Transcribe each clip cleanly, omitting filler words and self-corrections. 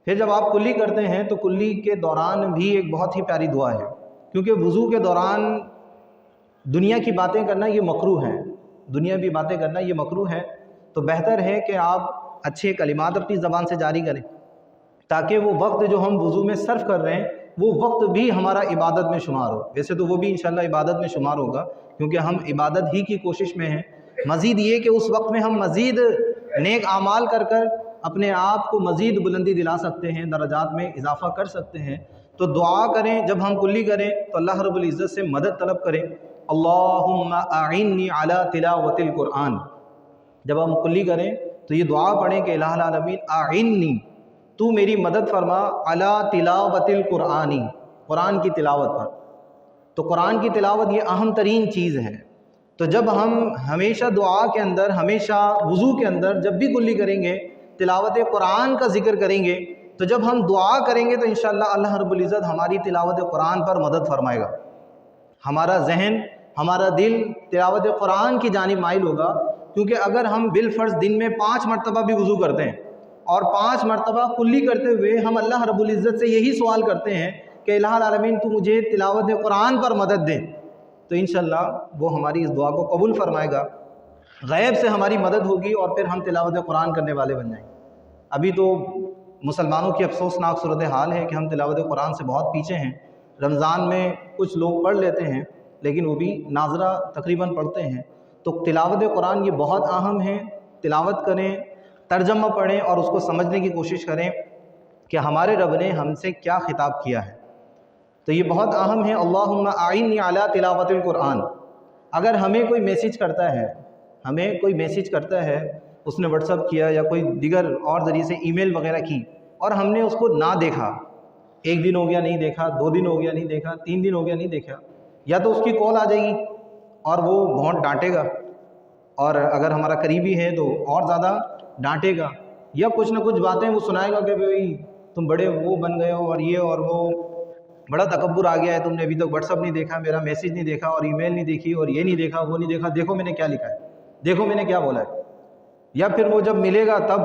پھر جب آپ کلی کرتے ہیں تو کلی کے دوران بھی ایک بہت ہی پیاری دعا ہے، کیونکہ وضو کے دوران دنیا کی باتیں کرنا یہ مکروہ ہے، دنیا کی باتیں کرنا یہ مکروہ ہے، تو بہتر ہے کہ آپ اچھے کلمات اپنی زبان سے جاری کریں تاکہ وہ وقت جو ہم وضو میں صرف کر رہے ہیں وہ وقت بھی ہمارا عبادت میں شمار ہو۔ ویسے تو وہ بھی انشاءاللہ عبادت میں شمار ہوگا کیونکہ ہم عبادت ہی کی کوشش میں ہیں، مزید یہ کہ اس وقت میں ہم مزید نیک اعمال کر اپنے آپ کو مزید بلندی دلا سکتے ہیں، درجات میں اضافہ کر سکتے ہیں۔ تو دعا کریں، جب ہم کلی کریں تو اللہ رب العزت سے مدد طلب کریں، اللہم اعنی علی تلاوت القرآن۔ جب ہم کلی کریں تو یہ دعا پڑھیں کہ الہ العالمین اعنی، تو میری مدد فرما علی تلاوت القرآنی، قرآن کی تلاوت پر۔ تو قرآن کی تلاوت یہ اہم ترین چیز ہے۔ تو جب ہم ہمیشہ دعا کے اندر، ہمیشہ وضو کے اندر جب بھی کلی کریں گے تلاوت قرآن کا ذکر کریں گے، تو جب ہم دعا کریں گے تو انشاءاللہ اللہ رب العزت ہماری تلاوت قرآن پر مدد فرمائے گا، ہمارا ذہن، ہمارا دل تلاوت قرآن کی جانب مائل ہوگا۔ کیونکہ اگر ہم بالفرض دن میں 5 مرتبہ بھی وضو کرتے ہیں اور 5 مرتبہ کلی کرتے ہوئے ہم اللہ رب العزت سے یہی سوال کرتے ہیں کہ الہ العالمین تو مجھے تلاوت قرآن پر مدد دے، تو انشاءاللہ وہ ہماری اس دعا کو قبول فرمائے گا، غیب سے ہماری مدد ہوگی اور پھر ہم تلاوت قرآن کرنے والے بن جائیں گے۔ ابھی تو مسلمانوں کی افسوسناک صورتحال ہے کہ ہم تلاوت قرآن سے بہت پیچھے ہیں۔ رمضان میں کچھ لوگ پڑھ لیتے ہیں لیکن وہ بھی ناظرہ تقریباً پڑھتے ہیں۔ تو تلاوت قرآن یہ بہت اہم ہے، تلاوت کریں، ترجمہ پڑھیں اور اس کو سمجھنے کی کوشش کریں کہ ہمارے رب نے ہم سے کیا خطاب کیا ہے۔ تو یہ بہت اہم ہے، اللہم اعنی علی تلاوت القرآن۔ اگر ہمیں کوئی میسیج کرتا ہے، اس نے واٹس ایپ کیا یا کوئی دیگر اور ذریعے سے ای میل وغیرہ کی اور ہم نے اس کو نہ دیکھا، 1 دن ہو گیا نہیں دیکھا، 2 دن ہو گیا نہیں دیکھا، 3 دن ہو گیا نہیں دیکھا، یا تو اس کی کال آ جائے گی اور وہ بہت ڈانٹے گا، اور اگر ہمارا قریبی ہے تو اور زیادہ ڈانٹے گا، یا کچھ نہ کچھ باتیں وہ سنائے گا کہ بھئی تم بڑے وہ بن گئے ہو اور یہ اور وہ، بڑا تکبر آ گیا ہے، تم نے ابھی تک واٹس ایپ نہیں دیکھا، میرا میسیج نہیں دیکھا اور ای میل نہیں دیکھی اور یہ نہیں دیکھا وہ نہیں دیکھا، دیکھو میں نے کیا لکھا ہے، دیکھو میں نے کیا بولا ہے۔ یا پھر وہ جب ملے گا تب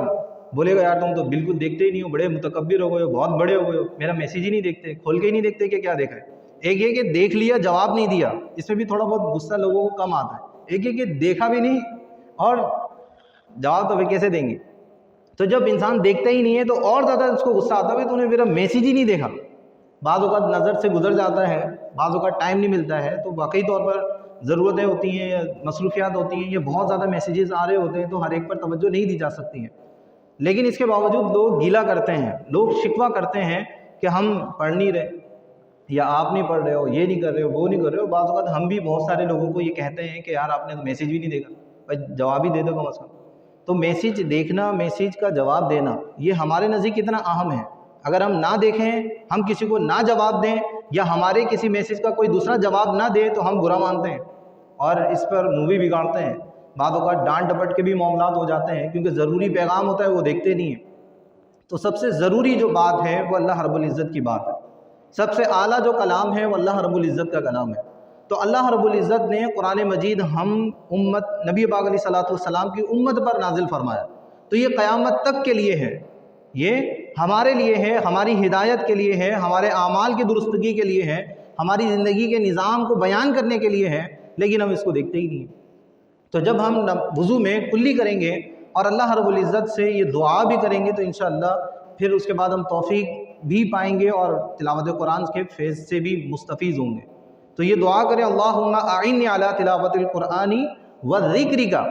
بولے گا یار تم تو بالکل دیکھتے ہی نہیں ہو، بڑے متکبر ہو گئے ہو، بہت بڑے ہو گئے ہو، میرا میسیج ہی نہیں دیکھتے، کھول کے ہی نہیں دیکھتے کہ کیا دیکھا ہے۔ ایک یہ کہ دیکھ لیا جواب نہیں دیا، اس میں بھی تھوڑا بہت غصہ لوگوں کو کم آتا ہے۔ ایک یہ کہ دیکھا بھی نہیں اور جواب تو پھر کیسے دیں گے۔ تو جب انسان دیکھتا ہی نہیں ہے تو اور زیادہ اس کو غصہ آتا ہے، تو نے میرا میسیج ہی نہیں دیکھا۔ بعض اوقات نظر سے گزر جاتا ہے، بعض اوقات ٹائم نہیں ملتا ہے، تو واقعی طور پر ضرورتیں ہوتی ہیں یا مصروفیات ہوتی ہیں، یہ بہت زیادہ میسیجز آ رہے ہوتے ہیں تو ہر ایک پر توجہ نہیں دی جا سکتی ہے۔ لیکن اس کے باوجود لوگ گیلا کرتے ہیں، لوگ شکوہ کرتے ہیں کہ ہم پڑھ نہیں رہے، یا آپ نہیں پڑھ رہے ہو، یہ نہیں کر رہے ہو، وہ نہیں کر رہے ہو۔ بعض اوقات ہم بھی بہت سارے لوگوں کو یہ کہتے ہیں کہ یار آپ نے تو میسیج بھی نہیں دیکھا، بھائی جواب ہی دے دو کم از کم۔ تو میسیج دیکھنا، میسیج کا جواب دینا یہ ہمارے نزدیک کتنا اہم ہے۔ اگر ہم نہ دیکھیں، ہم کسی کو نہ جواب دیں یا ہمارے کسی میسیج کا کوئی دوسرا جواب نہ دے تو ہم برا مانتے ہیں اور اس پر منہ بھی بگاڑتے ہیں۔ بعض اوقات ڈانٹ ڈپٹ کے بھی معاملات ہو جاتے ہیں کیونکہ ضروری پیغام ہوتا ہے وہ دیکھتے نہیں ہیں۔ تو سب سے ضروری جو بات ہے وہ اللہ رب العزت کی بات ہے، سب سے اعلیٰ جو کلام ہے وہ اللہ رب العزت کا کلام ہے۔ تو اللہ رب العزت نے قرآن مجید ہم امت نبی پاک علیہ الصلوۃ والسلام کی امت پر نازل فرمایا، تو یہ قیامت تک کے لیے ہے، یہ ہمارے لیے ہے، ہماری ہدایت کے لیے ہے، ہمارے اعمال کی درستگی کے لیے ہے، ہماری زندگی کے نظام کو بیان کرنے کے لیے ہے، لیکن ہم اس کو دیکھتے ہی نہیں ہیں۔ تو جب ہم وضو میں کلی کریں گے اور اللہ رب العزت سے یہ دعا بھی کریں گے تو انشاءاللہ پھر اس کے بعد ہم توفیق بھی پائیں گے اور تلاوت قرآن کے فیض سے بھی مستفیض ہوں گے۔ تو یہ دعا کریں اللہم اعنی علی تلاوت القرآن والذکر کا،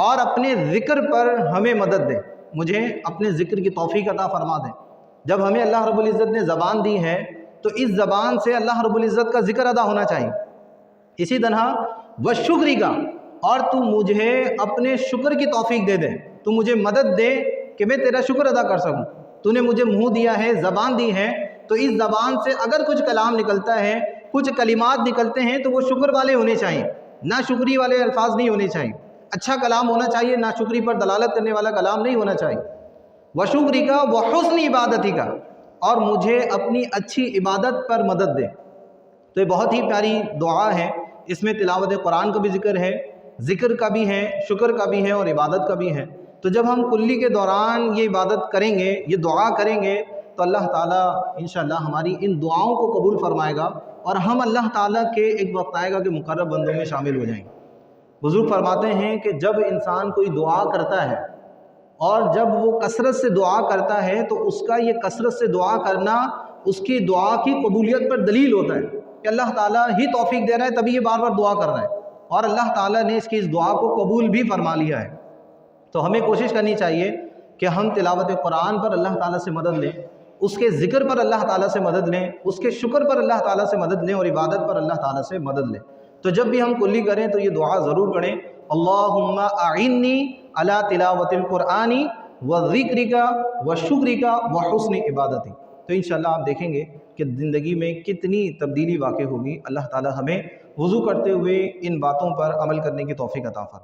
اور اپنے ذکر پر ہمیں مدد دیں، مجھے اپنے ذکر کی توفیق عطا فرما دیں۔ جب ہمیں اللہ رب العزت نے زبان دی ہے تو اس زبان سے اللہ رب العزت کا ذکر ادا ہونا چاہیے۔ اسی طرح والشکر کا، اور تو مجھے اپنے شکر کی توفیق دے دے، تو مجھے مدد دے کہ میں تیرا شکر ادا کر سکوں۔ تو نے مجھے منہ دیا ہے، زبان دی ہے، تو اس زبان سے اگر کچھ کلام نکلتا ہے، کچھ کلمات نکلتے ہیں تو وہ شکر والے ہونے چاہیے، نہ شکری والے الفاظ نہیں ہونے چاہیے۔ اچھا کلام ہونا چاہیے، نہ شکری پر دلالت کرنے والا کلام نہیں ہونا چاہیے۔ وشکری کا وحسن عبادتی کا، اور مجھے اپنی اچھی عبادت پر مدد دے۔ تو یہ بہت ہی پیاری دعا ہے، اس میں تلاوت قرآن کا بھی ذکر ہے، ذکر کا بھی ہے، شکر کا بھی ہے اور عبادت کا بھی ہے۔ تو جب ہم کلی کے دوران یہ عبادت کریں گے، یہ دعا کریں گے، تو اللہ تعالیٰ انشاءاللہ ہماری ان دعاؤں کو قبول فرمائے گا اور ہم اللہ تعالیٰ کے ایک وقت آئے گا کہ مقرب بندوں میں شامل ہو جائیں گے۔ بزرگ فرماتے ہیں کہ جب انسان کوئی دعا کرتا ہے اور جب وہ کثرت سے دعا کرتا ہے تو اس کا یہ کثرت سے دعا کرنا اس کی دعا کی قبولیت پر دلیل ہوتا ہے کہ اللہ تعالیٰ ہی توفیق دے رہا ہے، تبھی یہ بار بار دعا کر رہا ہے اور اللہ تعالیٰ نے اس کی اس دعا کو قبول بھی فرما لیا ہے۔ تو ہمیں کوشش کرنی چاہیے کہ ہم تلاوت قرآن پر اللہ تعالیٰ سے مدد لیں، اس کے ذکر پر اللہ تعالیٰ سے مدد لیں، اس کے شکر پر اللہ تعالیٰ سے مدد لیں اور عبادت پر اللہ تعالیٰ سے مدد لیں۔ تو جب بھی ہم کلی کریں تو یہ دعا ضرور پڑھیں، اللہم اعنی علی تلاوت القرآن وذکرک وشکرک وحسن عبادتی۔ تو انشاءاللہ آپ دیکھیں گے کہ زندگی میں کتنی تبدیلی واقع ہوگی۔ اللہ تعالیٰ ہمیں وضو کرتے ہوئے ان باتوں پر عمل کرنے کی توفیق عطا فرمائے۔